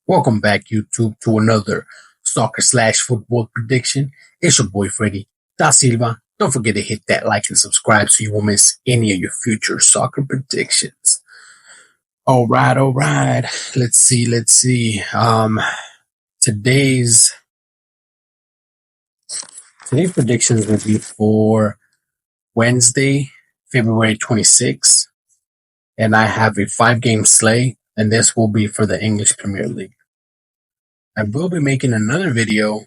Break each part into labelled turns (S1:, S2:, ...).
S1: Welcome back, YouTube, to another soccer/football prediction. It's your boy Freddy Da Silva. Don't forget to hit that like and subscribe so you won't miss any of your future soccer predictions. All right. Let's see. Today's today's predictions will be for Wednesday, February 26th, and I have a 5-game slate, and this will be for the English Premier League. I will be making another video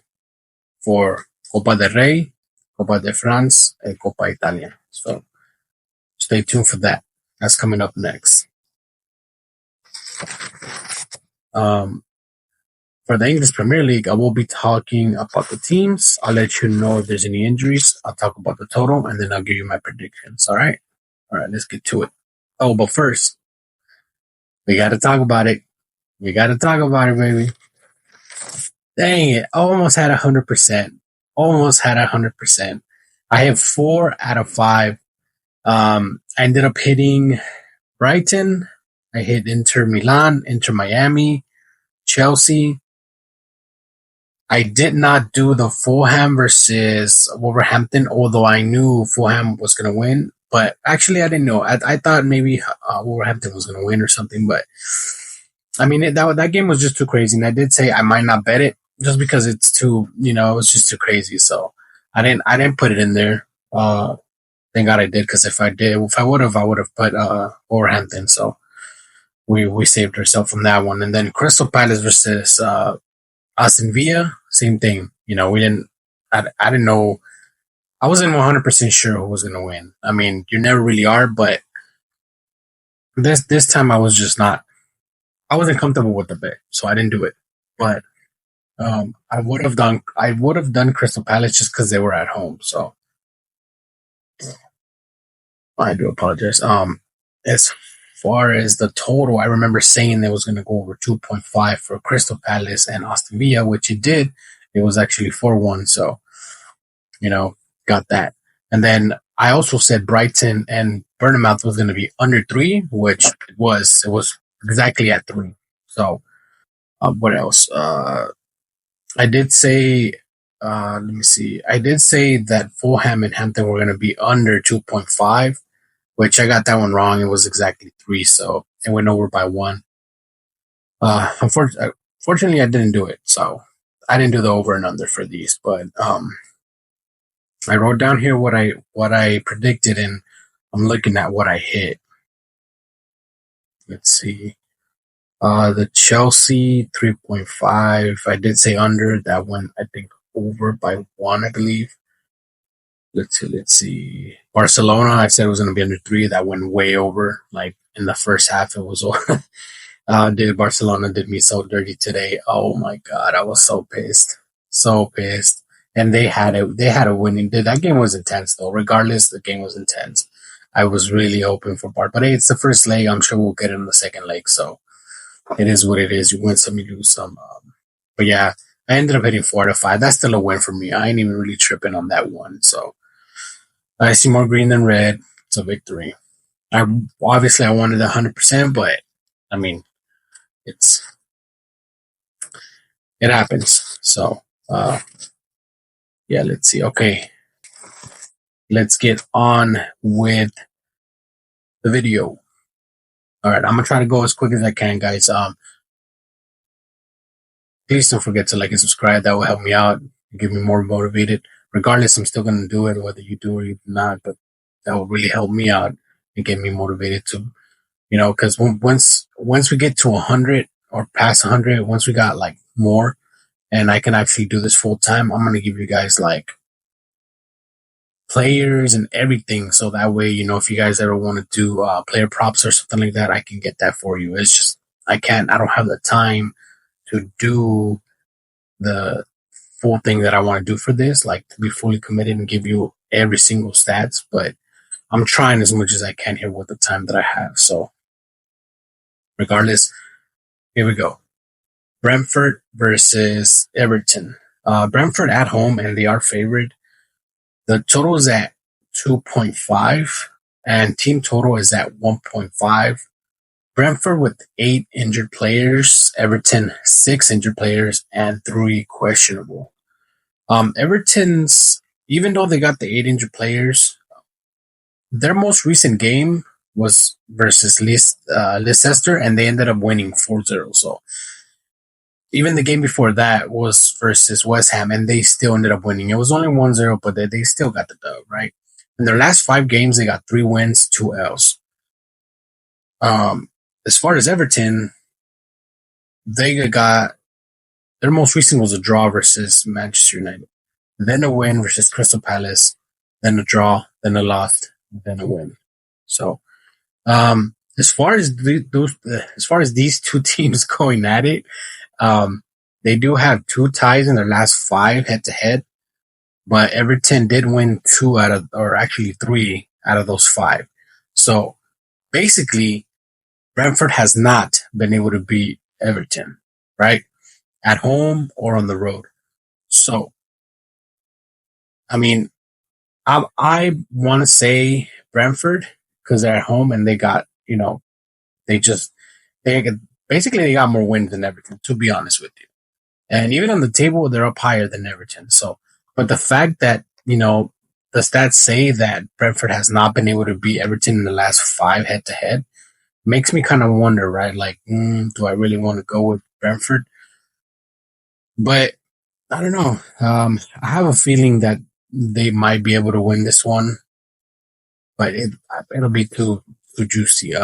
S1: for Copa del Rey, Copa de France, and Copa Italia. So stay tuned for that. That's coming up next. For the English Premier League, I will be talking about the teams. I'll let you know if there's any injuries. I'll talk about the total, and then I'll give you my predictions. All right, let's get to it. Oh, but first, we got to talk about it. Baby. Dang it. Almost had 100%. I have 4 out of 5. I ended up hitting Brighton. I hit Inter Milan, Inter Miami, Chelsea. I did not do the Fulham versus Wolverhampton, although I knew Fulham was going to win. But actually, I didn't know. I thought maybe Wolverhampton was going to win or something. But I mean, that game was just too crazy. And I did say I might not bet it just because it's too, it was just too crazy. So I didn't put it in there. Thank God I did, because if I would have put Wolverhampton. So we saved ourselves from that one. And then Crystal Palace versus Aston Villa, same thing. We didn't. I didn't know. I wasn't 100% sure who was going to win. I mean, you never really are, but this time I was just not. I wasn't comfortable with the bet, so I didn't do it. But I would have done Crystal Palace just because they were at home. So I do apologize. As far as the total, I remember saying it was going to go over 2.5 for Crystal Palace and Aston Villa, which it did. It was actually 4-1. So, got that. And then I also said Brighton and Bournemouth was going to be under 3, which it was. It was exactly at 3. So, what else? I did say, let me see. I did say that Fulham and Hampton were going to be under 2.5, which I got that one wrong. It was exactly 3, so it went over by 1. Unfortunately, I didn't do it, so I didn't do the over and under for these. But I wrote down here what I predicted, and I'm looking at what I hit. Let's see. The Chelsea 3.5. I did say under. That went, I think, over by 1, I believe. Let's see. Barcelona, I said it was going to be under 3. That went way over. Like in the first half, it was over. Barcelona did me so dirty today. Oh my God, I was so pissed. And they had a winning. That game was intense though. Regardless, the game was intense. I was really hoping for Bar, but hey, it's the first leg. I'm sure we'll get it in the second leg. So it is what it is. You win some, you lose some. But yeah, I ended up hitting 4 out of 5. That's still a win for me. I ain't even really tripping on that one. So I see more green than red. It's a victory. I wanted 100%, but I mean, it happens. So yeah, let's see. Okay, let's get on with the video. All right, I'm gonna try to go as quick as I can, guys. Please don't forget to like and subscribe. That will help me out and get me more motivated. Regardless, I'm still gonna do it, whether you do or you do not. But that will really help me out and get me motivated to, because once we get to 100 or past 100, once we got like more, and I can actually do this full time, I'm gonna give you guys like players and everything, so that way, if you guys ever want to do player props or something like that, I can get that for you. It's just I don't have the time to do the full thing that I want to do for this, like to be fully committed and give you every single stats, but I'm trying as much as I can here with the time that I have. So regardless, here we go. Brentford versus Everton. Brentford at home, and they are favored. The total is at 2.5, and team total is at 1.5. Brentford with 8 injured players, Everton 6 injured players, and 3 questionable. Everton's, even though they got the 8 injured players, their most recent game was versus Leicester, and they ended up winning 4-0. So even the game before that was versus West Ham, and they still ended up winning. It was only 1-0, but they still got the dub, right? In their last 5 games, they got 3 wins, 2 L's. As far as Everton, they got their most recent was a draw versus Manchester United, then a win versus Crystal Palace, then a draw, then a loss, then a win. So, as far as these two teams going at it, they do have 2 ties in their last 5 head to head, but Everton did win 3 out of those 5. So basically, Brentford has not been able to beat Everton, right? At home or on the road. So, I mean, I want to say Brentford because they're at home and they got, they got more wins than Everton, to be honest with you. And even on the table, they're up higher than Everton. So, but the fact that, the stats say that Brentford has not been able to beat Everton in the last 5 head to head makes me kind of wonder, right? Like, do I really want to go with Brentford? But I don't know. I have a feeling that they might be able to win this one, but it'll be too juicy.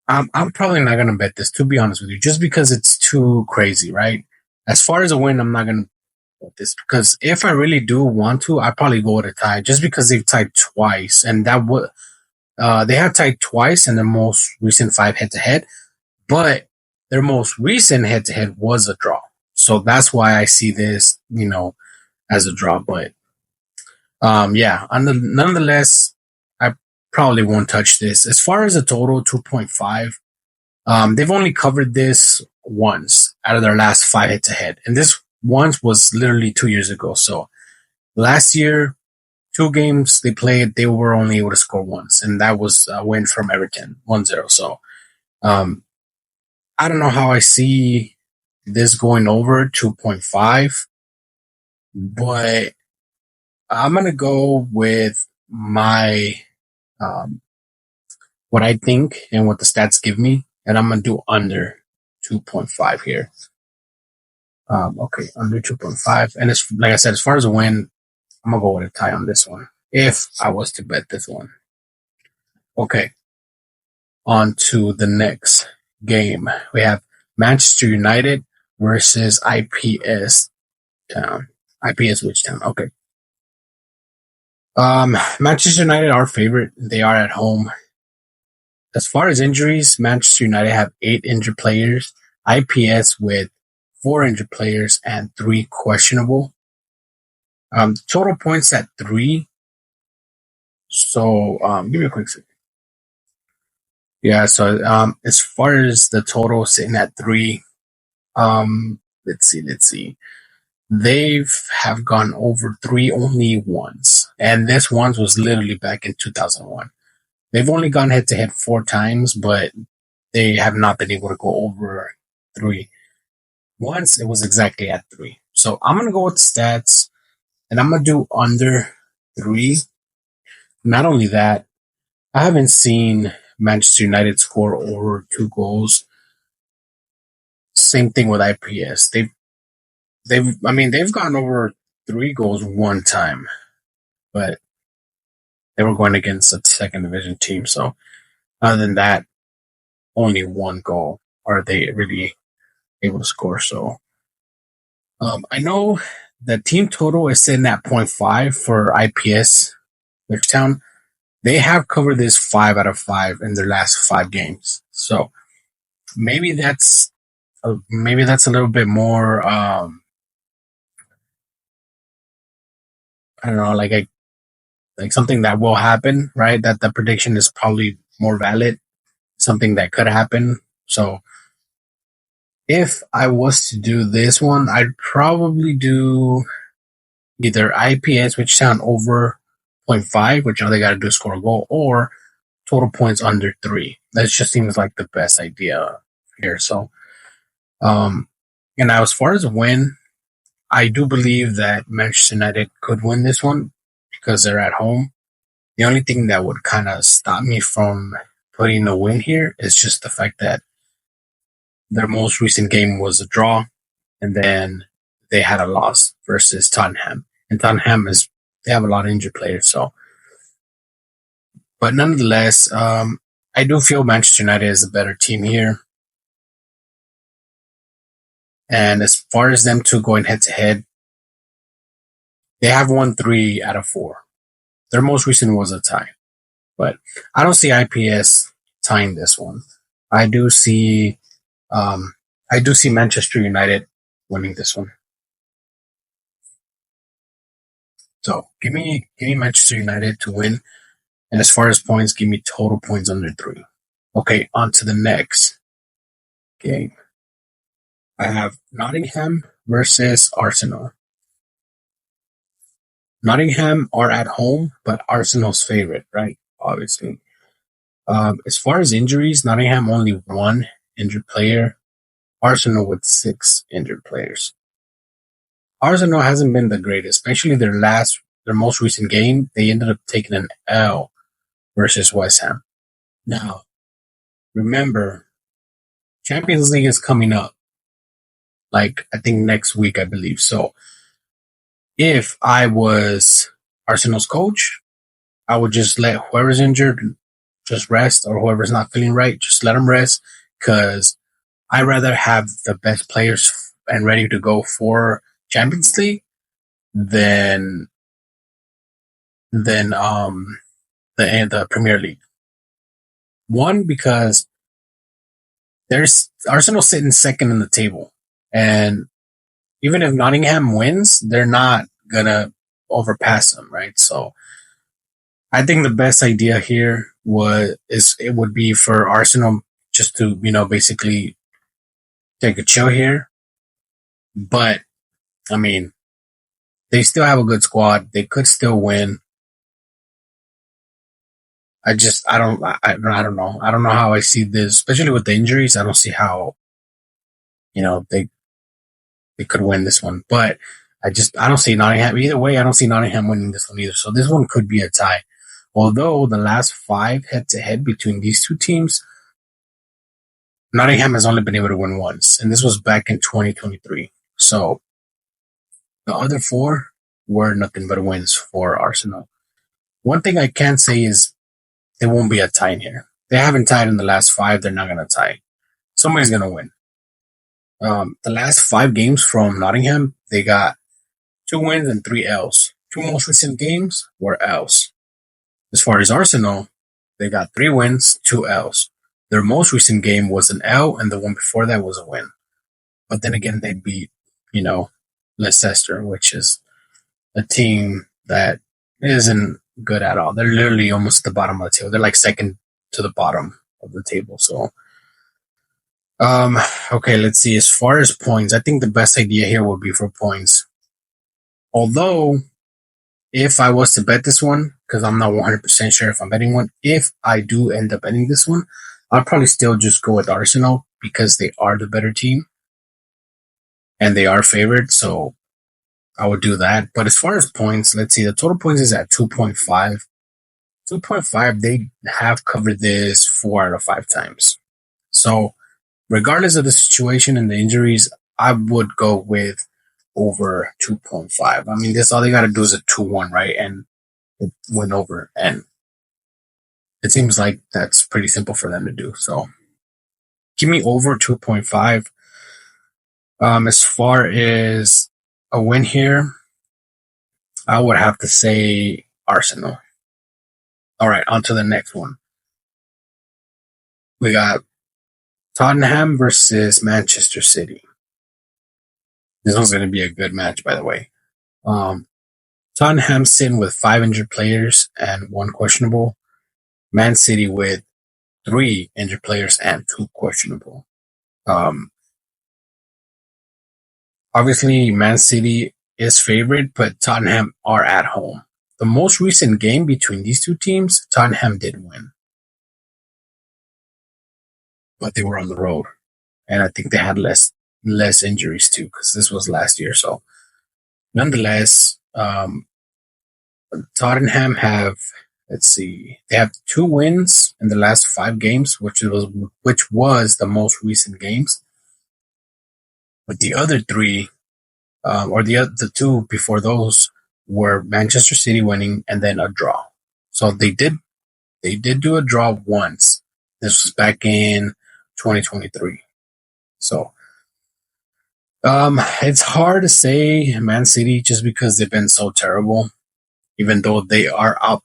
S1: I'm probably not gonna bet this, to be honest with you, just because it's too crazy, right? As far as a win, I'm not gonna bet this because if I really do want to, I probably go with a tie, just because they've tied twice, and that would they have tied twice in their most recent 5 head to head, but their most recent head to head was a draw, so that's why I see this, as a draw. But nonetheless, I probably won't touch this. As far as the total, 2.5. They've only covered this once out of their last 5 head to head. And this once was literally 2 years ago. So last year, 2 games they played, they were only able to score once. And that was a win from Everton, 1-0. So, I don't know how I see this going over 2.5, but I'm going to go with my, what I think and what the stats give me. And I'm going to do under 2.5 here. Okay, under 2.5. And it's, like I said, as far as a win, I'm going to go with a tie on this one, if I was to bet this one. Okay, on to the next game. We have Manchester United versus IPS Town. IPS which town? Okay. Manchester United are favorite. They are at home. As far as injuries, Manchester United have 8 injured players. IPS with 4 injured players and 3 questionable. Total points at 3. So, give me a quick second. Yeah, so, as far as the total sitting at 3, let's see. They have gone over 3 only once. And this once was literally back in 2001. They've only gone head to head 4 times, but they have not been able to go over 3. Once it was exactly at 3. So I'm going to go with stats and I'm going to do under 3. Not only that, I haven't seen Manchester United score over 2 goals. Same thing with IPS. They've gone over 3 goals one time, but they were going against a second division team. So other than that, only 1 goal are they really able to score. So I know the team total is sitting at 0.5 for IPS Bridgetown. They have covered this 5 out of 5 in their last 5 games. So maybe that's a little bit more. I don't know, like something that will happen, right? That the prediction is probably more valid. Something that could happen. So if I was to do this one, I'd probably do either IPS, which sound over 0.5, which all they got to do is score a goal, or total points under 3. That just seems like the best idea here. So, um, and now as far as win, I do believe that Manchester United could win this one because they're at home. The only thing that would kind of stop me from putting a win here is just the fact that their most recent game was a draw, and then they had a loss versus Tottenham. And they have a lot of injured players. So, but nonetheless, I do feel Manchester United is a better team here. And as far as them two going head to head, they have won 3 out of 4. Their most recent was a tie, but I don't see IPS tying this one. I do see, Manchester United winning this one. So give me Manchester United to win. And as far as points, give me total points under 3. Okay, on to the next game. I have Nottingham versus Arsenal. Nottingham are at home, but Arsenal's favorite, right? Obviously. As far as injuries, Nottingham only 1 injured player. Arsenal with 6 injured players. Arsenal hasn't been the greatest, especially their most recent game. They ended up taking an L versus West Ham. Now, remember, Champions League is coming up. Like, I think next week, I believe. So, if I was Arsenal's coach, I would just let whoever's injured just rest, or whoever's not feeling right, just let them rest, because I'd rather have the best players and ready to go for Champions League than the Premier League. One, because there's Arsenal sitting second in the table, and even if Nottingham wins, they're not gonna overpass them, right? So I think the best idea here would be for Arsenal just to, basically take a chill here. But I mean, they still have a good squad. They could still win. I don't know. I don't know how I see this, especially with the injuries. I don't see how, they could win this one. But I don't see Nottingham. Either way, I don't see Nottingham winning this one either. So this one could be a tie. Although the last 5 head-to-head between these two teams, Nottingham has only been able to win once. And this was back in 2023. So the other 4 were nothing but wins for Arsenal. One thing I can say is there won't be a tie in here. They haven't tied in the last 5. They're not going to tie. Somebody's going to win. The last 5 games from Nottingham, they got 2 wins and 3 L's. 2 most recent games were L's. As far as Arsenal, they got 3 wins, 2 L's. Their most recent game was an L, and the one before that was a win. But then again, they beat, Leicester, which is a team that isn't good at all. They're literally almost at the bottom of the table. They're like second to the bottom of the table. So, okay, let's see. As far as points, I think the best idea here would be for points. Although, if I was to bet this one, because I'm not 100% sure if I'm betting one, if I do end up betting this one, I'll probably still just go with Arsenal because they are the better team and they are favored. So I would do that. But as far as points, let's see. The total points is at 2.5. 2.5, they have covered this 4 out of 5 times. So regardless of the situation and the injuries, I would go with over 2.5. I mean, this all they got to do is a 2-1, right? And it went over. And it seems like that's pretty simple for them to do. So give me over 2.5. As far as a win here, I would have to say Arsenal. All right, on to the next one. We got Tottenham versus Manchester City. This one's going to be a good match, by the way. Tottenham sitting with 5 injured players and 1 questionable. Man City with 3 injured players and 2 questionable. Obviously, Man City is favored, but Tottenham are at home. The most recent game between these two teams, Tottenham did win. but they were on the road, and I think they had less injuries too because this was last year. So nonetheless, Tottenham have, let's see, they have 2 wins in the last 5 games, which was the most recent games. But the other three, or the two before those, were Manchester City winning and then a draw. So they did do a draw once. This was back in 2023. So it's hard to say Man City just because they've been so terrible, even though they are up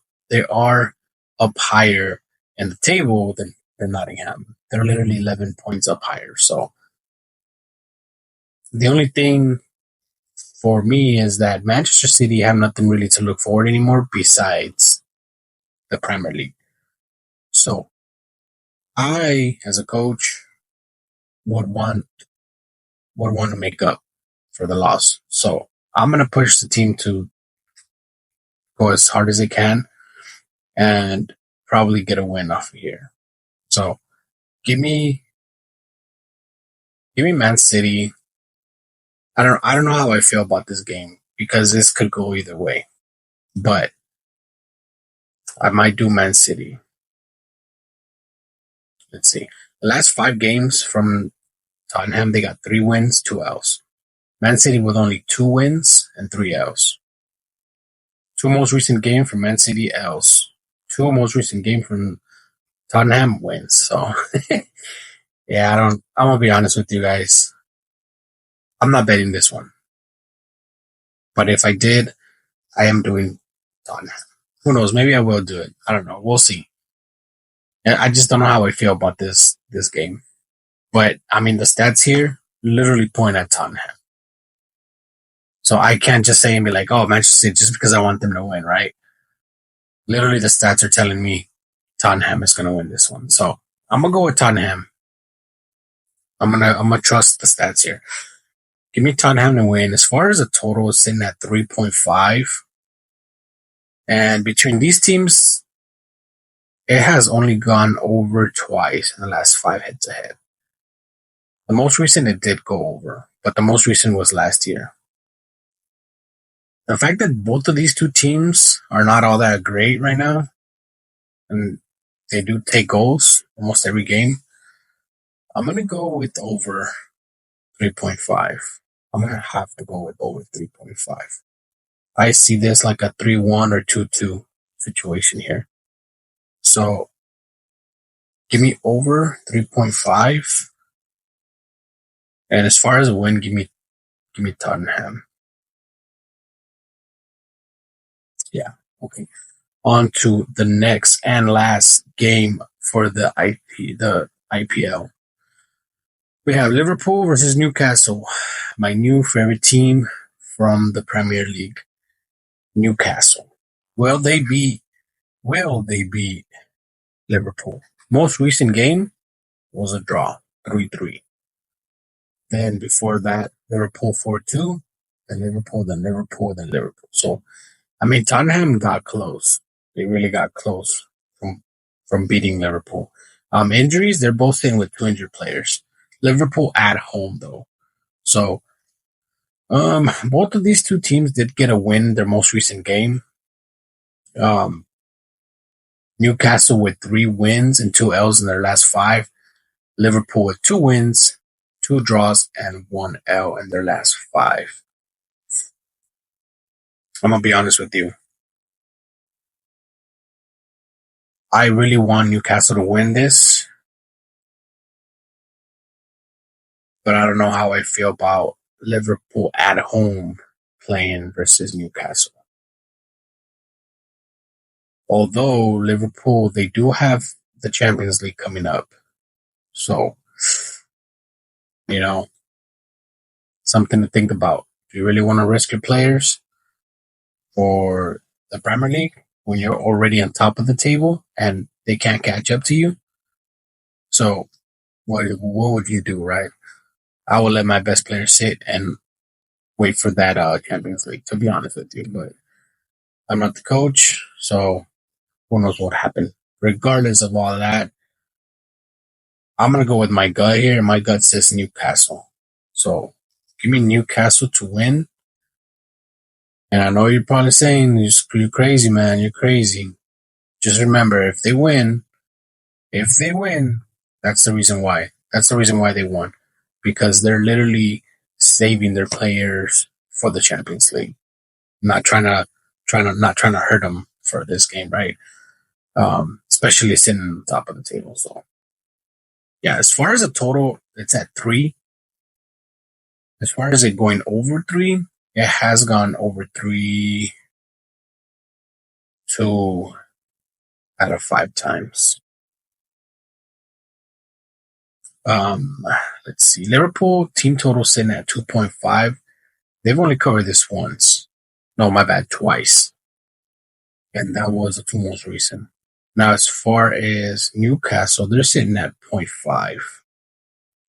S1: higher in the table than Nottingham. They're literally 11 points up higher. So the only thing for me is that Manchester City have nothing really to look forward anymore besides the Premier League. So I, as a coach, would want to make up for the loss. So I'm gonna push the team to go as hard as they can and probably get a win off of here. So give me Man City. I don't know how I feel about this game because this could go either way. But I might do Man City. Let's see. The last 5 games from Tottenham, they got 3 wins, 2 L's. Man City with only 2 wins and 3 L's. 2 most recent games from Man City L's. 2 most recent games from Tottenham wins. So yeah, I'm gonna be honest with you guys. I'm not betting this one. But if I did, I am doing Tottenham. Who knows? Maybe I will do it. I don't know. We'll see. I just don't know how I feel about this game. But I mean, the stats here literally point at Tottenham. So I can't just say and be like, "Oh, Manchester City," just because I want them to win, right? Literally, the stats are telling me Tottenham is going to win this one. So I'm gonna go with Tottenham. I'm gonna trust the stats here. Give me Tottenham to win. As far as the total is sitting at 3.5, and between these teams, it has only gone over twice in the last 5 head-to-head. The most recent it did go over, but the most recent was last year. The fact that both of these two teams are not all that great right now, and they do take goals almost every game, I'm going to go with over 3.5. I'm going to have to go with over 3.5. I see this like a 3-1 or 2-2 situation here. So give me over 3.5. And as far as a win, give me Tottenham. Yeah, okay. On to the next and last game for the IPL. We have Liverpool versus Newcastle, my new favorite team from the Premier League. Newcastle. Will they beat Liverpool? Most recent game was a draw, 3-3. Then before that, Liverpool 4-2, then Liverpool, then Liverpool, then Liverpool. So, I mean, Tottenham got close. They really got close from beating Liverpool. Injuries, they're both in with 2 injured players. Liverpool at home, though. So, both of these two teams did get a win their most recent game. Newcastle with 3 wins and 2 L's in their last 5. Liverpool with 2 wins, 2 draws, and 1 L in their last 5. I'm going to be honest with you. I really want Newcastle to win this, but I don't know how I feel about Liverpool at home playing versus Newcastle. Although Liverpool, they do have the Champions League coming up. So, something to think about. Do you really want to risk your players for the Premier League when you're already on top of the table and they can't catch up to you? So, what would you do, right? I would let my best players sit and wait for that Champions League, to be honest with you. But I'm not the coach, so who knows what happened. Regardless of all that, I'm going to go with my gut here. My gut says Newcastle. So give me Newcastle to win. And I know you're probably saying, you're crazy, man. You're crazy. Just remember, if they win, that's the reason why. That's the reason why they won. Because they're literally saving their players for the Champions League. Not trying to hurt them for this game, right? Especially sitting on the top of the table. So yeah, as far as the total, it's at 3. As far as it going over 3, it has gone over 3 2 out of 5 times. Let's see. Liverpool team total sitting at 2.5. They've only covered this once. No, my bad, twice. And that was the 2 most recent. Now, as far as Newcastle, they're sitting at 0.5.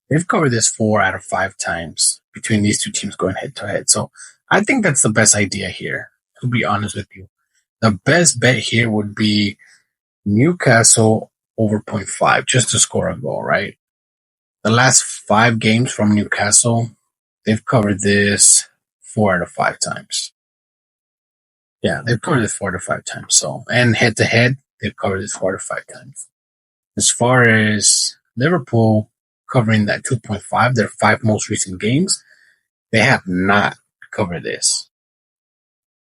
S1: They've covered this 4 out of 5 times between these two teams going head to head. So I think that's the best idea here, to be honest with you. The best bet here would be Newcastle over 0.5 just to score a goal, right? The last 5 games from Newcastle, they've covered this 4 out of 5 times. Yeah, they've covered this 4 out of 5 times. So, and head to head, they've covered this 4 out of 5 times. As far as Liverpool covering that 2.5, their 5 most recent games, they have not covered this.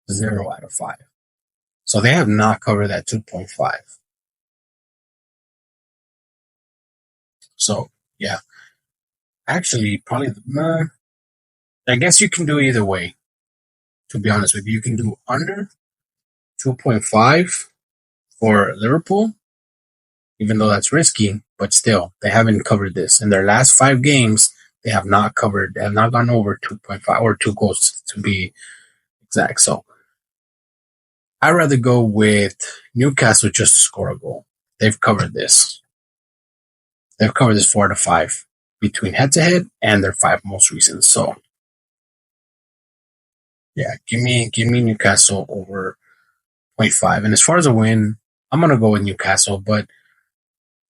S1: 0 out of 5. So they have not covered that 2.5. So, yeah. Actually, probably, I guess you can do either way, to be honest with you. You can do under 2.5 for Liverpool, even though that's risky, but still, they haven't covered this. In their last 5 games, they have not gone over 2.5 or 2 goals to be exact. So, I'd rather go with Newcastle just to score a goal. They've covered this. They've covered this 4 out of 5 between head to head and their 5 most recent. So, yeah, give me Newcastle over 0.5. And as far as a win, I'm gonna go with Newcastle, but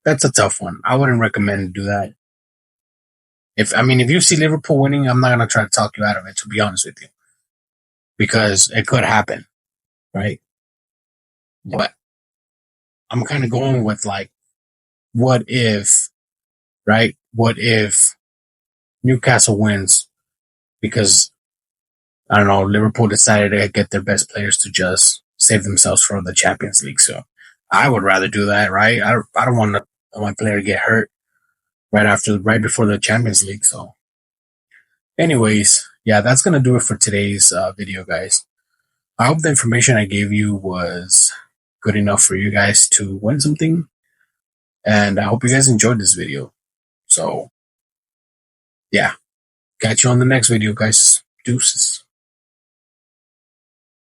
S1: that's a tough one. I wouldn't recommend to do that. If you see Liverpool winning, I'm not gonna try to talk you out of it, to be honest with you, because it could happen, right? But I'm kind of going with like, what if, right? What if Newcastle wins because, I don't know, Liverpool decided to get their best players to just save themselves for the Champions League. So I would rather do that, right? I don't want my player to get hurt right before the Champions League. So anyways, yeah, that's going to do it for today's video, guys. I hope the information I gave you was good enough for you guys to win something. And I hope you guys enjoyed this video. So, yeah. Catch you on the next video, guys. Deuces.